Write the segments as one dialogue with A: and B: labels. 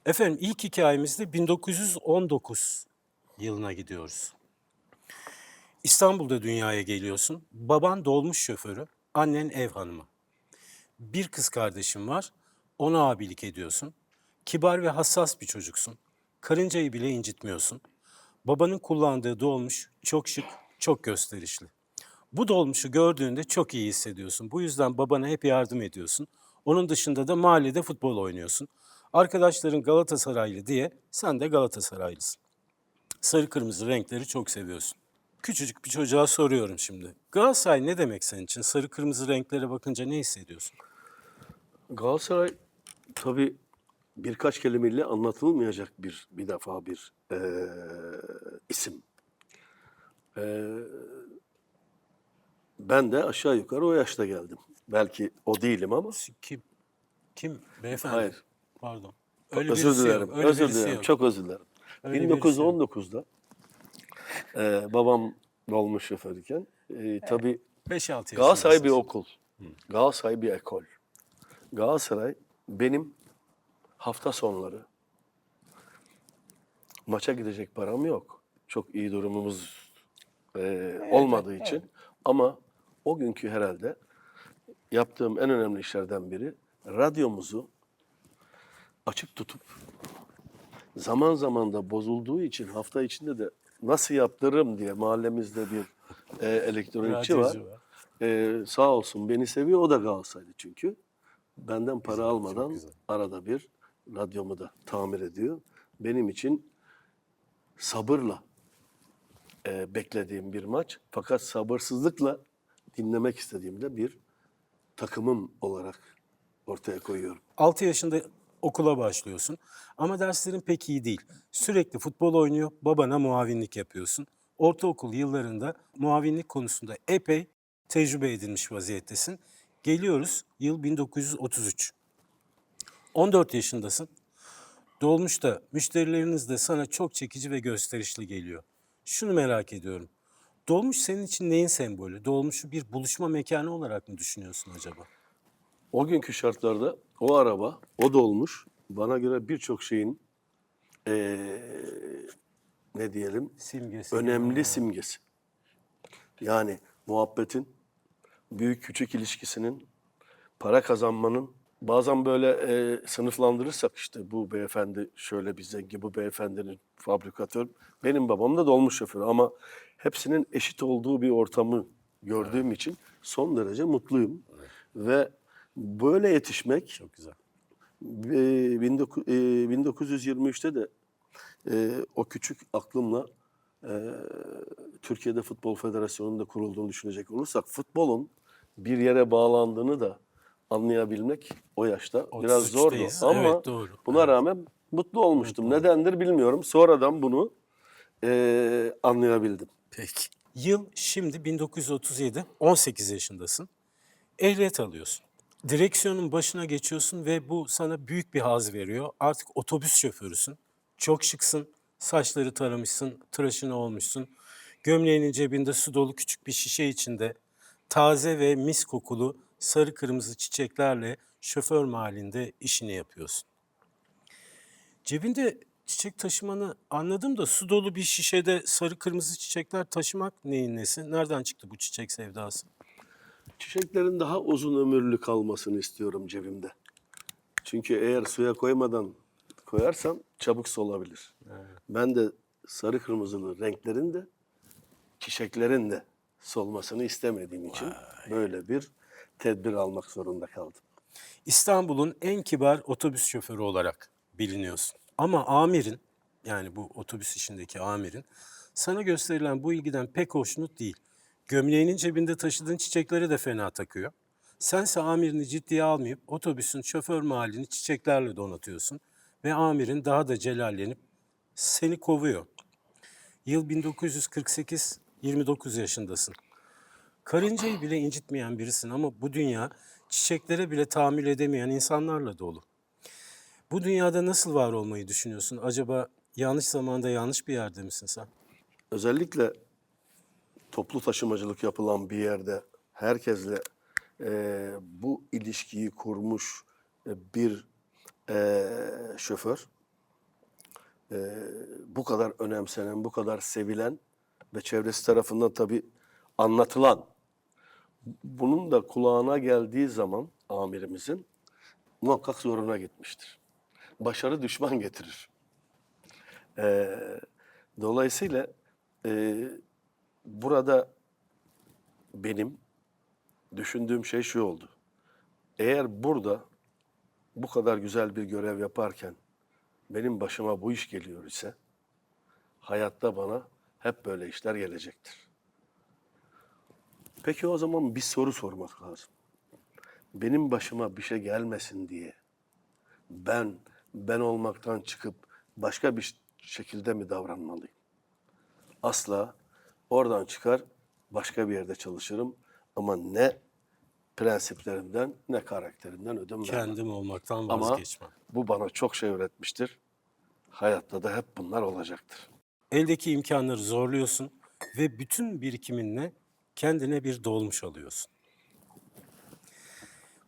A: Efendim ilk hikayemizde 1919 yılına gidiyoruz. İstanbul'da dünyaya geliyorsun. Baban dolmuş şoförü, annen ev hanımı. Bir kız kardeşin var, ona abilik ediyorsun. Kibar ve hassas bir çocuksun. Karıncayı bile incitmiyorsun. Babanın kullandığı dolmuş çok şık, çok gösterişli. Bu dolmuşu gördüğünde çok iyi hissediyorsun. Bu yüzden babana hep yardım ediyorsun. Onun dışında da mahallede futbol oynuyorsun. Arkadaşların Galatasaraylı diye sen de Galatasaraylısın. Sarı kırmızı renkleri çok seviyorsun. Küçücük bir çocuğa soruyorum şimdi. Galatasaray ne demek senin için? Sarı kırmızı renklere bakınca ne hissediyorsun?
B: Galatasaray tabii birkaç kelimeyle anlatılmayacak bir defa bir isim. Eee, Ben de aşağı yukarı o yaşta geldim. Belki o değilim ama
A: Kim? Kim? Beyefendi.
B: hayır.
A: Pardon. Öyle
B: Özür
A: birisi
B: dilerim.
A: yok. Öyle
B: Özür
A: birisi
B: dilerim.
A: yok.
B: Çok özür dilerim.
A: Öyle birisi yok.
B: 1919'da babam dolmuş şoförken tabii
A: 5-6
B: Galatasaray bir
A: yaşındasınız.
B: okul. Galatasaray bir ekol. Galatasaray benim hafta sonları maça gidecek param yok. Çok iyi durumumuz olmadığı için. Ama o günkü herhalde yaptığım en önemli işlerden biri radyomuzu açık tutup zaman zaman da bozulduğu için hafta içinde de nasıl yaptırırım diye mahallemizde bir elektronikçi var.
A: Radyocu var.
B: Sağ olsun beni seviyor. O da Galatasaraylı çünkü. Benden para
A: Güzel, çok
B: almadan
A: güzel.
B: arada bir radyomu da tamir ediyor. Benim için sabırla beklediğim bir maç. Fakat sabırsızlıkla dinlemek istediğimde bir takımım olarak ortaya koyuyorum.
A: 6 yaşında okula başlıyorsun ama derslerin pek iyi değil. Sürekli futbol oynuyor, babana muavinlik yapıyorsun. Ortaokul yıllarında muavinlik konusunda epey tecrübe edinmiş vaziyettesin. Geliyoruz yıl 1933. 14 yaşındasın. Dolmuşta müşterileriniz de sana çok çekici ve gösterişli geliyor. Şunu merak ediyorum. Dolmuş senin için neyin sembolü? Dolmuşu bir buluşma mekanı olarak mı düşünüyorsun acaba?
B: O günkü şartlarda o araba, o dolmuş bana göre birçok şeyin ne diyelim
A: Simgesi.
B: önemli simgesi. Yani muhabbetin, büyük küçük ilişkisinin, para kazanmanın, bazen böyle sınıflandırırsak işte bu beyefendi şöyle bir zengin, bu beyefendinin fabrikatör. Benim babam da dolmuş şoförü ama hepsinin eşit olduğu bir ortamı gördüğüm için son derece mutluyum. Ve böyle yetişmek
A: Çok güzel.
B: 1923'te de o küçük aklımla Türkiye'de Futbol Federasyonu'nun da kurulduğunu düşünecek olursak futbolun bir yere bağlandığını da anlayabilmek o yaşta biraz zordu.
A: 33'teyiz.
B: Ama
A: Evet, doğru.
B: buna
A: Evet.
B: rağmen mutlu olmuştum. Nedendir bilmiyorum. Sonradan bunu anlayabildim.
A: Peki. Yıl şimdi 1937, 18 yaşındasın. Ehliyet alıyorsun. Direksiyonun başına geçiyorsun ve bu sana büyük bir haz veriyor. Artık otobüs şoförüsün. Çok şıksın, saçları taramışsın, tıraşını olmuşsun. Gömleğinin cebinde su dolu küçük bir şişe içinde taze ve mis kokulu sarı kırmızı çiçeklerle şoför mahallinde işini yapıyorsun. Cebinde çiçek taşımanı anladım da su dolu bir şişede sarı kırmızı çiçekler taşımak neyin nesi? Nereden çıktı bu çiçek sevdası?
B: Çiçeklerin daha uzun ömürlü kalmasını istiyorum cebimde. Çünkü eğer suya koymadan koyarsam çabuk solabilir. Ben de sarı kırmızılı renklerin de çiçeklerin de solmasını istemediğim için böyle bir tedbir almak zorunda kaldım.
A: İstanbul'un en kibar otobüs şoförü olarak biliniyorsun. Ama amirin, yani bu otobüs işindeki amirin, sana gösterilen bu ilgiden pek hoşnut değil. Gömleğinin cebinde taşıdığın çiçekleri de fena takıyor. Sense amirini ciddiye almayıp otobüsün şoför mahallini çiçeklerle donatıyorsun ve amirin daha da celallenip seni kovuyor. Yıl 1948, 29 yaşındasın. Karıncayı bile incitmeyen birisin ama bu dünya çiçeklere bile tahammül edemeyen insanlarla dolu. Bu dünyada nasıl var olmayı düşünüyorsun? Acaba yanlış zamanda yanlış bir yerde misin sen?
B: Özellikle toplu taşımacılık yapılan bir yerde herkesle bu ilişkiyi kurmuş bir şoför bu kadar önemsenen, bu kadar sevilen ve çevresi tarafından tabii anlatılan, bunun da kulağına geldiği zaman amirimizin muhakkak zoruna gitmiştir. Başarı düşman getirir. Dolayısıyla burada benim düşündüğüm şey şu oldu. Eğer burada bu kadar güzel bir görev yaparken benim başıma bu iş geliyor ise hayatta bana hep böyle işler gelecektir. Peki o zaman bir soru sormak lazım. Benim başıma bir şey gelmesin diye ben olmaktan çıkıp başka bir şekilde mi davranmalıyım? Asla. Oradan çıkar başka bir yerde çalışırım ama ne prensiplerimden ne karakterimden ödün vermem.
A: Kendim olmaktan
B: Ama
A: vazgeçmem.
B: bu bana çok şey öğretmiştir. Hayatta da hep bunlar olacaktır.
A: Eldeki imkanları zorluyorsun ve bütün birikiminle kendine bir dolmuş alıyorsun.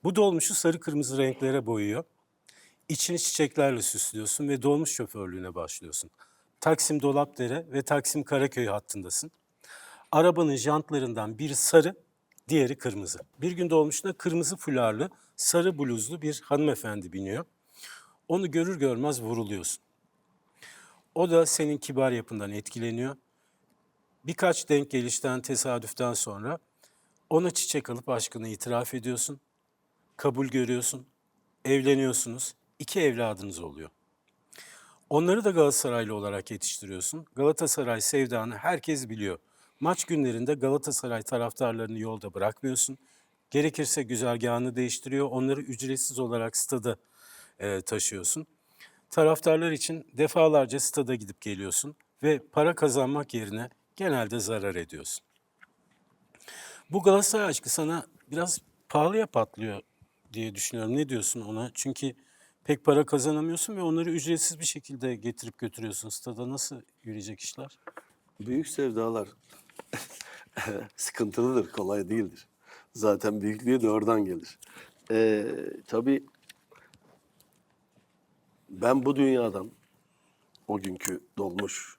A: Bu dolmuşu sarı kırmızı renklere boyuyor. İçini çiçeklerle süslüyorsun ve dolmuş şoförlüğüne başlıyorsun. Taksim Dolapdere ve Taksim Karaköy hattındasın. Arabanın jantlarından biri sarı, diğeri kırmızı. Bir gün dolmuşuna kırmızı fularlı, sarı bluzlu bir hanımefendi biniyor. Onu görür görmez vuruluyorsun. O da senin kibar yapından etkileniyor. Birkaç denk gelişten, tesadüften sonra ona çiçek alıp aşkını itiraf ediyorsun. Kabul görüyorsun, evleniyorsunuz. 2 evladınız oluyor. Onları da Galatasaraylı olarak yetiştiriyorsun. Galatasaray sevdanı herkes biliyor. Maç günlerinde Galatasaray taraftarlarını yolda bırakmıyorsun. Gerekirse güzergahını değiştiriyor. Onları ücretsiz olarak stada taşıyorsun. Taraftarlar için defalarca stada gidip geliyorsun ve para kazanmak yerine genelde zarar ediyorsun. Bu Galatasaray aşkı sana biraz pahalıya patlıyor diye düşünüyorum. Ne diyorsun ona? Çünkü pek para kazanamıyorsun ve onları ücretsiz bir şekilde getirip götürüyorsun. Stada nasıl yürüyecek işler?
B: Büyük sevdalar sıkıntılıdır, kolay değildir. Zaten büyüklüğü de oradan gelir. Tabii ben bu dünyadan, o günkü dolmuş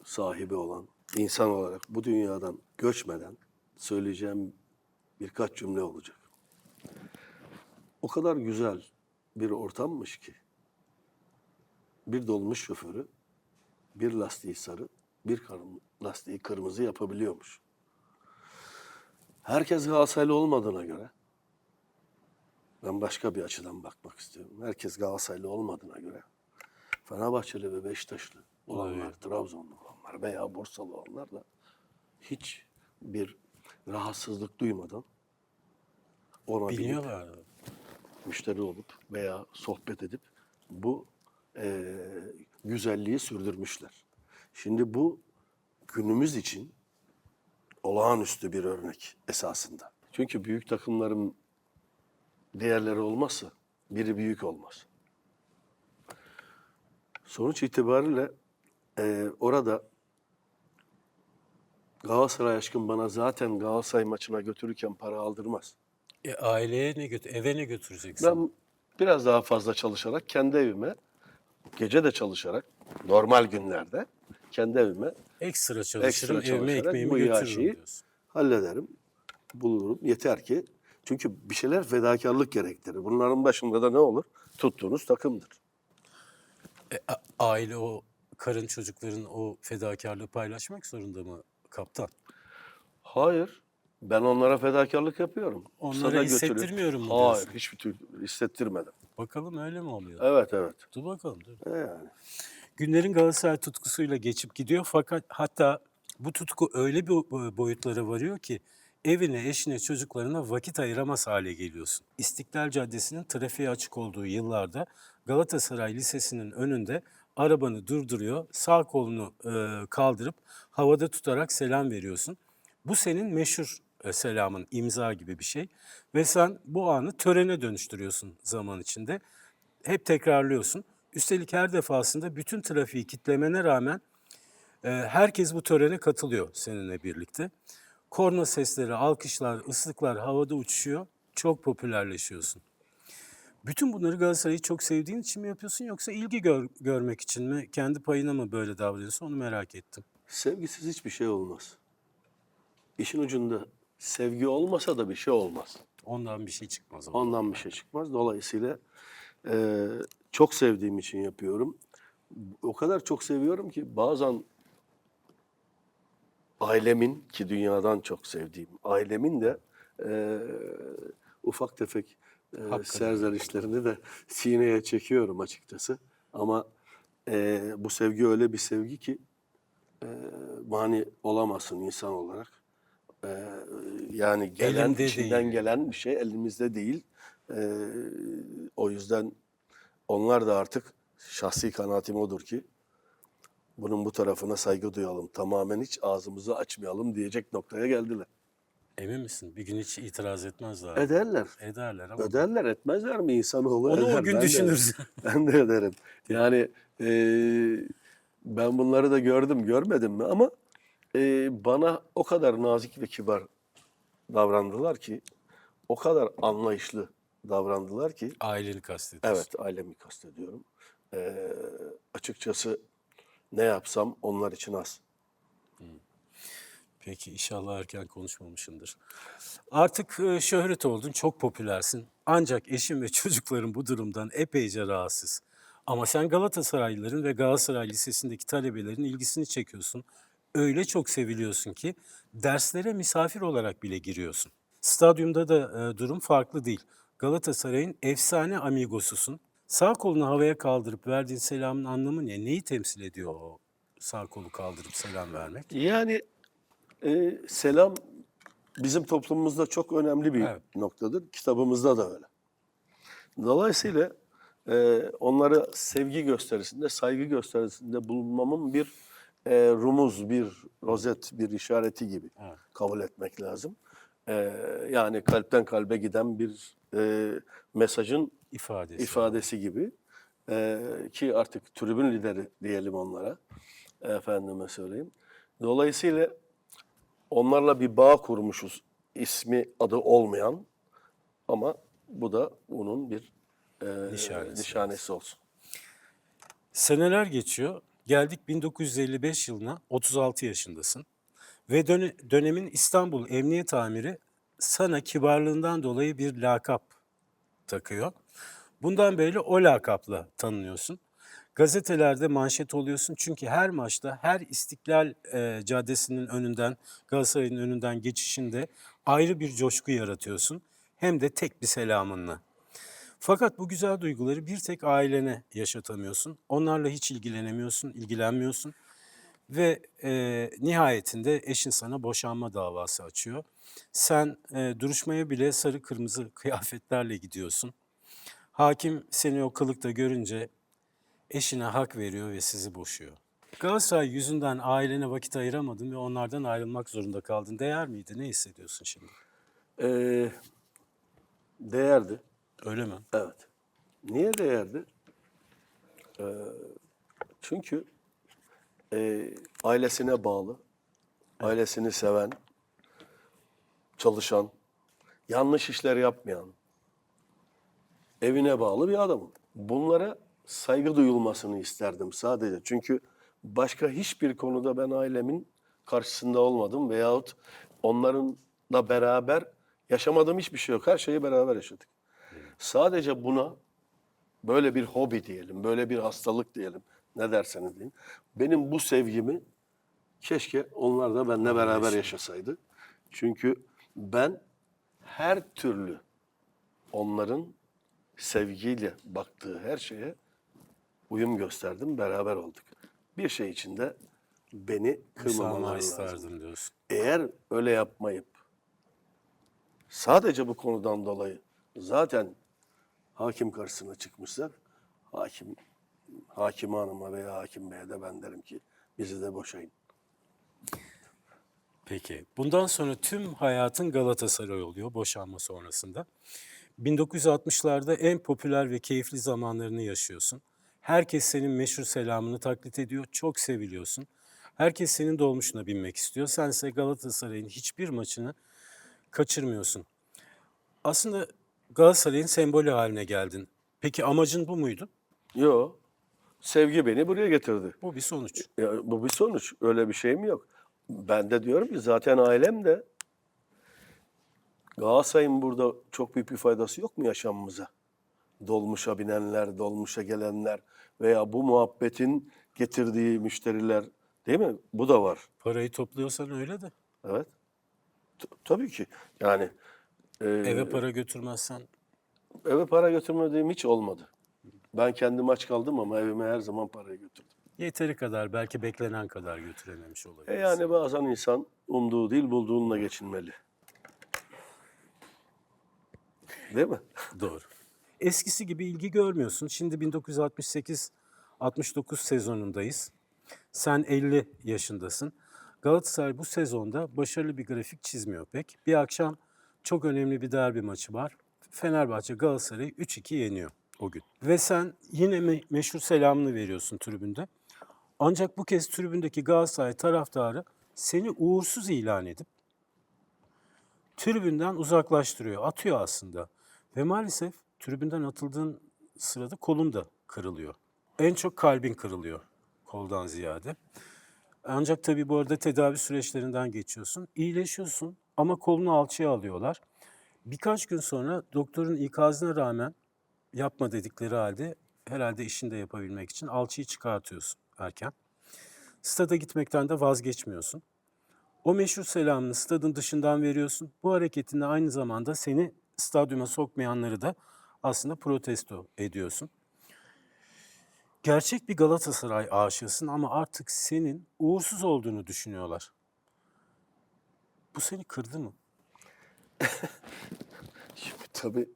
B: sahibi olan insan olarak bu dünyadan göçmeden söyleyeceğim birkaç cümle olacak. O kadar güzel bir ortammış ki bir dolmuş şoförü bir lastiği sarı, bir lastiği kırmızı yapabiliyormuş. Herkes Galatasaraylı olmadığına göre ben başka bir açıdan bakmak istiyorum. Herkes Galatasaraylı olmadığına göre Fenerbahçeli ve Beşiktaşlı olanlar, Trabzonlu olanlar veya Bursalı olanlar da hiç bir rahatsızlık duymadan ona binip
A: Biliyorlar.
B: müşteri olup veya sohbet edip bu güzelliği sürdürmüşler. Şimdi bu günümüz için olağanüstü bir örnek esasında. Çünkü büyük takımların değerleri olmazsa biri büyük olmaz. Sonuç itibariyle orada Galatasaray aşkım bana zaten Galatasaray maçına götürürken para aldırmaz.
A: Aileye ne eve ne götüreceksin?
B: Ben biraz daha fazla çalışarak kendi evime, gece de çalışarak, normal günlerde kendi evime
A: Ekstra çalışırım,
B: ekstra
A: evime
B: çalışarak
A: ekmeğimi
B: bu
A: götürürüm
B: iaşeyi
A: diyorsun.
B: hallederim, bulurum. Yeter ki çünkü bir şeyler fedakarlık gerektirir. Bunların başında da ne olur? Tuttuğunuz takımdır.
A: Aile o karın çocukların o fedakarlığı paylaşmak zorunda mı kaptan?
B: Hayır. Ben onlara fedakarlık yapıyorum.
A: Onlara
B: Stada götürüyorum.
A: hissettirmiyorum mu
B: Hayır,
A: diyorsun?
B: hiçbir türlü hissettirmedim.
A: Bakalım öyle mi oluyor?
B: Evet, evet.
A: Dur bakalım. Dur.
B: Yani.
A: Günlerin Galatasaray tutkusuyla geçip gidiyor fakat hatta bu tutku öyle bir boyutlara varıyor ki evine, eşine, çocuklarına vakit ayıramaz hale geliyorsun. İstiklal Caddesi'nin trafiğe açık olduğu yıllarda Galatasaray Lisesi'nin önünde arabanı durduruyor, sağ kolunu kaldırıp havada tutarak selam veriyorsun. Bu senin meşhur selamın, imza gibi bir şey ve sen bu anı törene dönüştürüyorsun zaman içinde. Hep tekrarlıyorsun. Üstelik her defasında bütün trafiği kitlemene rağmen herkes bu törene katılıyor seninle birlikte. Korna sesleri, alkışlar, ıslıklar havada uçuşuyor. Çok popülerleşiyorsun. Bütün bunları Galatasaray'ı çok sevdiğin için mi yapıyorsun yoksa ilgi görmek için mi? Kendi payına mı böyle davranıyorsun? Onu merak ettim.
B: Sevgisiz hiçbir şey olmaz. İşin ucunda sevgi olmasa da bir şey olmaz.
A: Ondan bir şey çıkmaz ama.
B: Ondan bir şey çıkmaz. Dolayısıyla çok sevdiğim için yapıyorum. O kadar çok seviyorum ki bazen ailemin, ki dünyadan çok sevdiğim ailemin de ufak tefek serzenişlerini de sineye çekiyorum açıkçası. Ama bu sevgi öyle bir sevgi ki mani olamazsın insan olarak. Yani gelen,
A: Elimde
B: içinden
A: değil.
B: gelen bir şey elimizde değil. O yüzden onlar da artık şahsi kanaatim odur ki bunun bu tarafına saygı duyalım. Tamamen hiç ağzımızı açmayalım diyecek noktaya geldiler.
A: Emin misin? Bir gün hiç itiraz etmezler.
B: Ederler.
A: Ederler ama
B: Ederler, etmezler mi insanoğlu?
A: onu
B: Eder.
A: o gün
B: Ben de
A: düşünürüz.
B: ederim. Ben de ederim. Yani ben bunları da gördüm, görmedim mi? Ama bana o kadar nazik ve kibar davrandılar ki, o kadar anlayışlı davrandılar ki,
A: Aileni kastediyorsun.
B: evet ailemi kastediyorum. Açıkçası ne yapsam onlar için az.
A: Peki inşallah erken konuşmamışımdır. Artık şöhret oldun, çok popülersin. Ancak eşin ve çocukların bu durumdan epeyce rahatsız. Ama sen Galatasaraylıların ve Galatasaray Lisesi'ndeki talebelerin ilgisini çekiyorsun. Öyle çok seviliyorsun ki derslere misafir olarak bile giriyorsun. Stadyumda da durum farklı değil. Galatasaray'ın efsane amigosusun. Sağ kolunu havaya kaldırıp verdiğin selamın anlamı ne? Neyi temsil ediyor o sağ kolu kaldırıp selam vermek?
B: Yani selam bizim toplumumuzda çok önemli bir
A: Evet.
B: noktadır. Kitabımızda da öyle. Dolayısıyla onlara sevgi gösterisinde, saygı gösterisinde bulunmamın bir rumuz, bir rozet, bir işareti gibi
A: Evet.
B: kabul etmek lazım. Yani kalpten kalbe giden bir mesajın ifadesi gibi. Ki artık tribün lideri diyelim onlara. Efendime söyleyeyim. Dolayısıyla onlarla bir bağ kurmuşuz. İsmi, adı olmayan ama bu da bunun bir nişanesi olsun.
A: Seneler geçiyor. Geldik 1955 yılına, 36 yaşındasın. Ve dönemin İstanbul Emniyet Amiri sana kibarlığından dolayı bir lakap takıyor. Bundan böyle o lakapla tanınıyorsun. Gazetelerde manşet oluyorsun çünkü her maçta, her İstiklal Caddesi'nin önünden, Galatasaray'ın önünden geçişinde ayrı bir coşku yaratıyorsun. Hem de tek bir selamınla. Fakat bu güzel duyguları bir tek ailene yaşatamıyorsun. Onlarla hiç ilgilenemiyorsun, ilgilenmiyorsun. Ve nihayetinde eşin sana boşanma davası açıyor. Sen duruşmaya bile sarı kırmızı kıyafetlerle gidiyorsun. Hakim seni o kılıkta görünce eşine hak veriyor ve sizi boşuyor. Galatasaray yüzünden ailene vakit ayıramadın ve onlardan ayrılmak zorunda kaldın. Değer miydi? Ne hissediyorsun şimdi?
B: Değerdi.
A: Öyle mi?
B: Evet. Niye değerdi? Çünkü ailesine bağlı, ailesini seven, çalışan, yanlış işler yapmayan, evine bağlı bir adamım. Bunlara saygı duyulmasını isterdim sadece. Çünkü başka hiçbir konuda ben ailemin karşısında olmadım veyahut onlarınla beraber yaşamadığım hiçbir şey yok. Her şeyi beraber yaşadık. Sadece buna böyle bir hobi diyelim, böyle bir hastalık diyelim, ne derseniz deyin. Benim bu sevgimi keşke onlar da benimle beraber yaşasaydı. Çünkü ben her türlü onların sevgiyle baktığı her şeye uyum gösterdim, beraber olduk. Bir şey için de beni kırmamaları
A: Müsamaha
B: lazım.
A: isterdim diyorsun.
B: Eğer öyle yapmayıp sadece bu konudan dolayı zaten hakim karşısına çıkmışlar, hakim hanıma veya hakim beye de ben derim ki bizi de boşayın.
A: Peki. Bundan sonra tüm hayatın Galatasaray oluyor boşanma sonrasında. 1960'larda en popüler ve keyifli zamanlarını yaşıyorsun. Herkes senin meşhur selamını taklit ediyor. Çok seviliyorsun. Herkes senin dolmuşuna binmek istiyor. Sen ise Galatasaray'ın hiçbir maçını kaçırmıyorsun. Aslında Galatasaray'ın sembolü haline geldin. Peki amacın bu muydu?
B: Yo. Sevgi beni buraya getirdi.
A: Bu bir sonuç.
B: Ya, bu bir sonuç. Öyle bir şeyim yok. Ben de diyorum ki zaten ailem de Galatasaray'ın burada çok büyük bir faydası yok mu yaşamımıza? Dolmuşa binenler, dolmuşa gelenler veya bu muhabbetin getirdiği müşteriler, değil mi? Bu da var.
A: Parayı topluyorsan öyle de.
B: Evet. Tabii ki. Yani
A: Eve para götürmezsen
B: eve para götürmediğim hiç olmadı. Ben kendim aç kaldım ama evime her zaman parayı götürdüm.
A: yeteri kadar, belki beklenen kadar götürememiş olabilirsin.
B: Yani bazen insan umduğu değil bulduğunla geçinmeli. Değil mi?
A: Doğru. Eskisi gibi ilgi görmüyorsun. Şimdi 1968-69 sezonundayız. Sen 50 yaşındasın. Galatasaray bu sezonda başarılı bir grafik çizmiyor pek. Bir akşam çok önemli bir derbi maçı var. Fenerbahçe Galatasaray'ı 3-2 yeniyor o gün. Ve sen yine meşhur selamını veriyorsun tribünde. Ancak bu kez tribündeki Galatasaray taraftarı seni uğursuz ilan edip tribünden uzaklaştırıyor, atıyor aslında. Ve maalesef tribünden atıldığın sırada kolun da kırılıyor. En çok kalbin kırılıyor koldan ziyade. Ancak tabii bu arada tedavi süreçlerinden geçiyorsun. İyileşiyorsun ama kolunu alçıya alıyorlar. Birkaç gün sonra doktorun ikazına rağmen yapma dedikleri halde herhalde işini de yapabilmek için alçıyı çıkartıyorsun erken. Stada gitmekten de vazgeçmiyorsun. O meşhur selamını stadın dışından veriyorsun. Bu hareketinle aynı zamanda seni stadyuma sokmayanları da aslında protesto ediyorsun. Gerçek bir Galatasaray aşığısın ama artık senin uğursuz olduğunu düşünüyorlar. Bu seni kırdı mı?
B: Şimdi tabii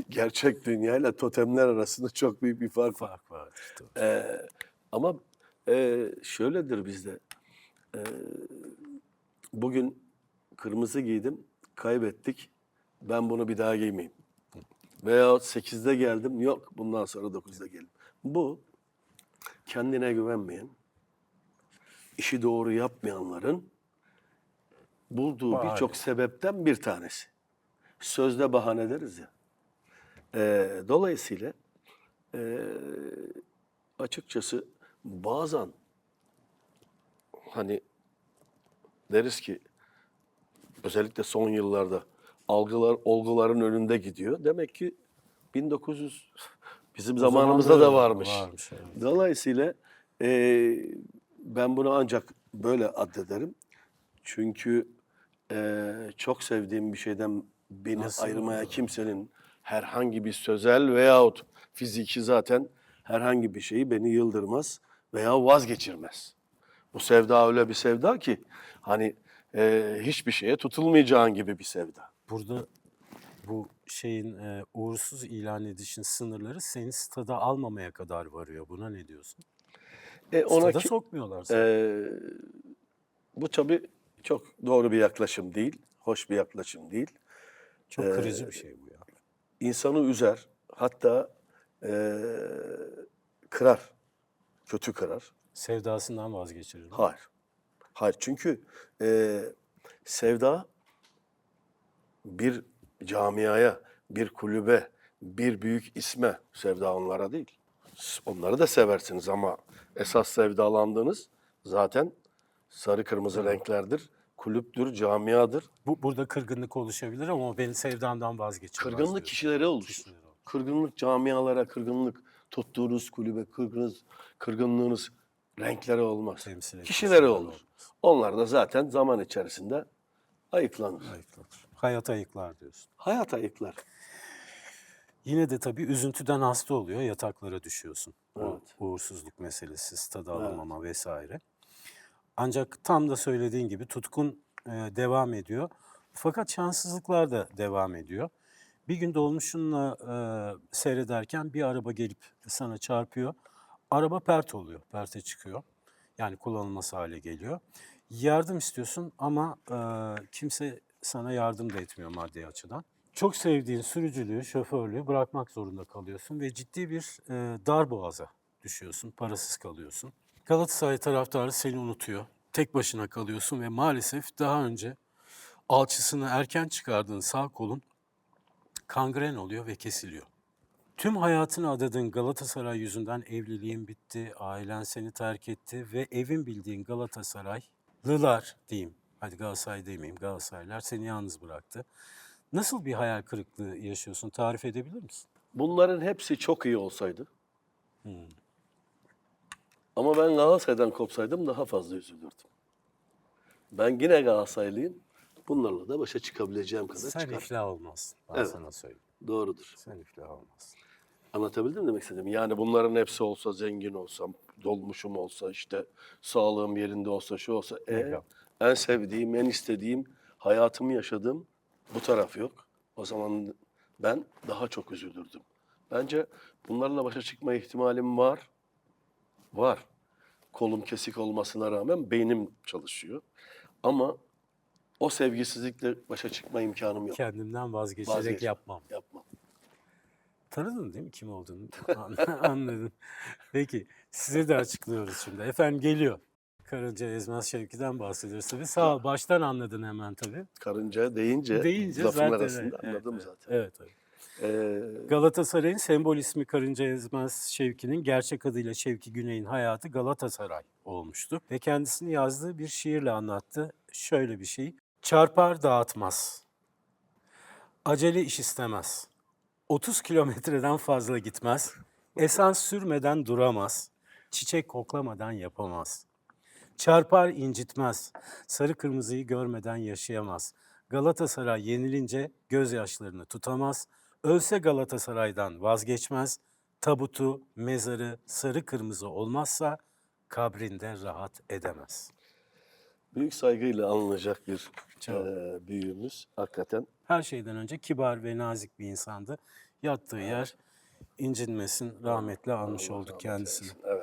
B: gerçek dünyayla totemler arasında çok büyük bir fark var.
A: Fark var. Tabii.
B: Ama şöyledir bizde. Bugün kırmızı giydim, kaybettik. Ben bunu bir daha giymeyeyim. Veya 8'de geldim, yok bundan sonra 9'da gelin. Bu kendine güvenmeyen, işi doğru yapmayanların bulduğu
A: Bahane.
B: birçok sebepten bir tanesi. Sözde bahane deriz ya. Dolayısıyla açıkçası bazen hani deriz ki özellikle son yıllarda olguların önünde gidiyor. Demek ki 1900 bizim zamanımızda da varmış.
A: Varmış, evet.
B: Dolayısıyla ben bunu ancak böyle addederim. Çünkü çok sevdiğim bir şeyden beni
A: Nasıl
B: ayırmaya
A: olur?
B: kimsenin herhangi bir sözel veyahut fiziki zaten herhangi bir şeyi beni yıldırmaz veya vazgeçirmez. Bu sevda öyle bir sevda ki hani hiçbir şeye tutulmayacağın gibi bir sevda.
A: Burada bu şeyin uğursuz ilan edişin sınırları seni stada almamaya kadar varıyor. Buna ne diyorsun?
B: Ona
A: Stada
B: ki,
A: sokmuyorlar seni.
B: bu tabii çok doğru bir yaklaşım değil, hoş bir yaklaşım değil.
A: Çok kırıcı bir şey bu ya.
B: İnsanı üzer, hatta kırar, kötü kırar.
A: Sevdasından vazgeçirir.
B: Hayır. Hayır çünkü sevda bir camiaya, bir kulübe, bir büyük isme sevda onlara değil. Onları da seversiniz ama esas sevdalandığınız zaten sarı kırmızı renklerdir. Kulüptür, camiadır.
A: Burada kırgınlık oluşabilir ama o beni sevdamdan vazgeçirmez
B: Kırgınlık
A: diyorsun.
B: kişilere olur.
A: Kişilere olur.
B: Kırgınlık camialara, kırgınlık tuttuğunuz kulübe, kırgınlığınız renklere olmaz.
A: Temsil etmiş
B: Kişilere
A: olan
B: olur.
A: olmaz.
B: Onlar da zaten zaman içerisinde ayıklanır.
A: Ayıklar. Hayat ayıklar diyorsun.
B: Hayat ayıklar.
A: Yine de tabii üzüntüden hasta oluyor, yataklara düşüyorsun. O
B: Evet.
A: uğursuzluk meselesi, stada alamama vesaire. Ancak tam da söylediğin gibi tutkun devam ediyor. Fakat şanssızlıklar da devam ediyor. Bir gün dolmuşunla seyrederken bir araba gelip sana çarpıyor. Araba pert oluyor, perte çıkıyor. Yani kullanılmaz hale geliyor. Yardım istiyorsun ama kimse sana yardım da etmiyor maddi açıdan. Çok sevdiğin sürücülüğü, şoförlüğü bırakmak zorunda kalıyorsun ve ciddi bir darboğaza düşüyorsun, parasız kalıyorsun. Galatasaray taraftarı seni unutuyor. Tek başına kalıyorsun ve maalesef daha önce alçısını erken çıkardığın sağ kolun kangren oluyor ve kesiliyor. Tüm hayatını adadığın Galatasaray yüzünden evliliğin bitti, ailen seni terk etti ve evin bildiğin Galatasaraylılar diyeyim, hadi Galatasaray demeyeyim, Galatasaraylılar seni yalnız bıraktı. Nasıl bir hayal kırıklığı yaşıyorsun? Tarif edebilir misin?
B: Bunların hepsi çok iyi olsaydı. Ama ben Galatasaray'dan kopsaydım daha fazla üzülürdüm. Ben yine Galatasaraylıyım. Bunlarla da başa çıkabileceğim kadar
A: Sen
B: çıkar.
A: iflah olmazsın, ben
B: Evet.
A: sana söyleyeyim.
B: Doğrudur.
A: Sen iflah olmazsın.
B: Anlatabildim mi demek istediğimi? Yani bunların hepsi olsa, zengin olsam, dolmuşum olsa, işte sağlığım yerinde olsa, şu olsa,
A: Eyvallah.
B: en sevdiğim, en istediğim, hayatımı yaşadığım bu taraf yok. O zaman ben daha çok üzülürdüm. Bence bunlarla başa çıkma ihtimalim var. Var. Kolum kesik olmasına rağmen beynim çalışıyor. Ama o sevgisizlikle başa çıkma imkanım yok.
A: Kendimden vazgeçerek
B: Vazgeç.
A: yapmam.
B: Yapmam.
A: Tanıdın değil mi kim olduğunu? Anladın. Peki size de açıklıyoruz şimdi. Efendim geliyor. Karınca Ezmez Şevki'den bahsediyoruz tabii. Sağ ol, baştan anladın hemen tabii.
B: Karınca deyince,
A: Deyince
B: lafın
A: zaten
B: arasında
A: evet,
B: anladım
A: evet,
B: zaten.
A: Evet, evet.
B: Ee,
A: Galatasaray'ın sembol ismi Karınca Ezmez Şevki'nin gerçek adıyla Şevki Güney'in hayatı Galatasaray olmuştu. Ve kendisini yazdığı bir şiirle anlattı. Şöyle bir şey. Çarpar dağıtmaz. Acele iş istemez. 30 kilometreden fazla gitmez. Esans sürmeden duramaz. Çiçek koklamadan yapamaz. Çarpar incitmez. Sarı kırmızıyı görmeden yaşayamaz. Galatasaray yenilince gözyaşlarını tutamaz. Ölse Galatasaray'dan vazgeçmez. Tabutu, mezarı sarı kırmızı olmazsa kabrinde rahat edemez.
B: Büyük saygıyla anılacak bir
A: Çok.
B: büyüğümüz. Hakikaten
A: Her şeyden önce kibar ve nazik bir insandı. Yattığı yer incinmesin, rahmetle almış
B: Allah
A: olduk
B: rahmet
A: kendisini.
B: eylesin. Evet.